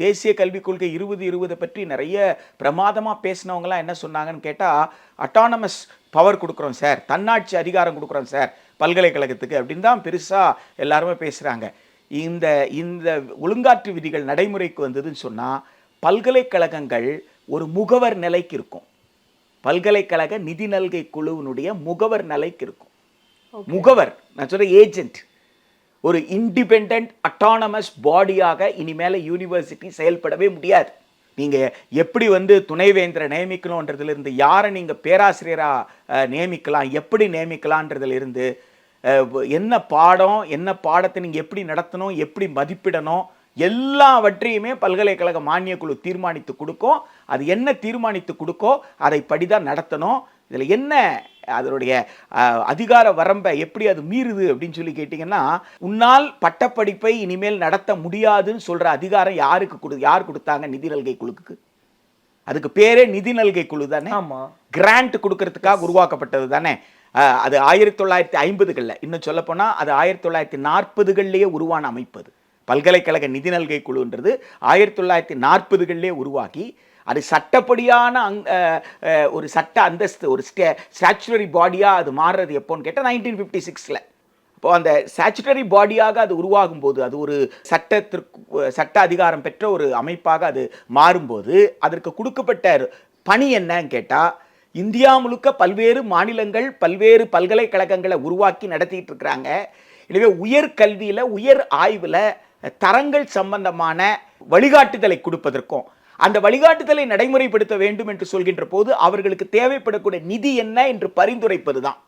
தேசிய கல்விக் கொள்கை 2020 பற்றி நிறைய பிரமாதமாக பேசினவங்களாம் என்ன சொன்னாங்கன்னு கேட்டால், அட்டானமஸ் பவர் கொடுக்குறோம் சார், தன்னாட்சி அதிகாரம் கொடுக்குறோம் சார் பல்கலைக்கழகத்துக்கு அப்படின்னு தான் பெருசாக எல்லாருமே பேசுகிறாங்க. இந்த இந்த ஒழுங்காற்று விதிகள் நடைமுறைக்கு வந்ததுன்னு சொன்னால் பல்கலைக்கழகங்கள் ஒரு முகவர் நிலைக்கு இருக்கும். பல்கலைக்கழக நிதி நல்கை குழுவினுடைய முகவர் நிலைக்கு இருக்கும். முகவர் நான் சொல்ற ஏஜென்ட், ஒரு இண்டிபெண்ட் அட்டானமஸ் பாடியாக இனிமேல யூனிவர்சிட்டி செயல்படவே முடியாது. நீங்க எப்படி துணைவேந்தரை நியமிக்கணும்ன்றதுல இருந்து, யாரை நீங்க பேராசிரியரா நியமிக்கலாம், எப்படி நியமிக்கலான்றதுல இருந்து, என்ன பாடம், என்ன பாடத்தை நீங்க எப்படி நடத்தணும், எப்படி மதிப்பிடணும், எல்லாவற்றையுமே பல்கலைக்கழக மானிய குழு தீர்மானித்து கொடுக்கும். அது என்ன தீர்மானித்து கொடுக்கோ அதை படிதான் நடத்தணும். இதுல என்ன அதனுடைய அதிகார வரம்பை எப்படி அது மீறுது அப்படின்னு சொல்லி கேட்டீங்கன்னா, உன்னால் பட்டப்படிப்பை இனிமேல் நடத்த முடியாதுன்னு சொல்ற அதிகாரம் யார் கொடுத்தாங்க? நிதி நல்கை குழுக்கு. அதுக்கு பேரே நிதி நல்கை குழு தானே. கிராண்ட் கொடுக்கறதுக்காக உருவாக்கப்பட்டது தானே. அது 1950களில், இன்னும் சொல்ல போனா அது 1940களிலேயே உருவான அமைப்பு. அது பல்கலைக்கழக நிதி நல்கை குழுன்றது 1940களிலே உருவாக்கி, அது சட்டப்படியான ஒரு சட்ட அந்தஸ்து, ஒரு ஸ்டாச்சுட்டரி பாடியாக அது மாறுறது எப்போன்னு கேட்டால் 1956ல். இப்போ அந்த ஸ்டாச்சுட்டரி பாடியாக அது உருவாகும் போது, அது ஒரு சட்ட அதிகாரம் பெற்ற ஒரு அமைப்பாக அது மாறும்போது, அதற்கு கொடுக்கப்பட்ட பணி என்னன்னு கேட்டால், இந்தியா முழுக்க பல்வேறு மாநிலங்கள் பல்வேறு பல்கலைக்கழகங்களை உருவாக்கி நடத்திட்டு இருக்கிறாங்க. எனவே உயர்கல்வியில், உயர் ஆய்வில் தரங்கள் சம்பந்தமான வழிகாட்டுதலை கொடுப்பதற்கும், அந்த வழிகாட்டுதலை நடைமுறைப்படுத்த வேண்டும் என்று சொல்கின்ற போது அவர்களுக்கு தேவைப்படக்கூடிய நிதி என்ன என்று பரிந்துரைப்பது தான்.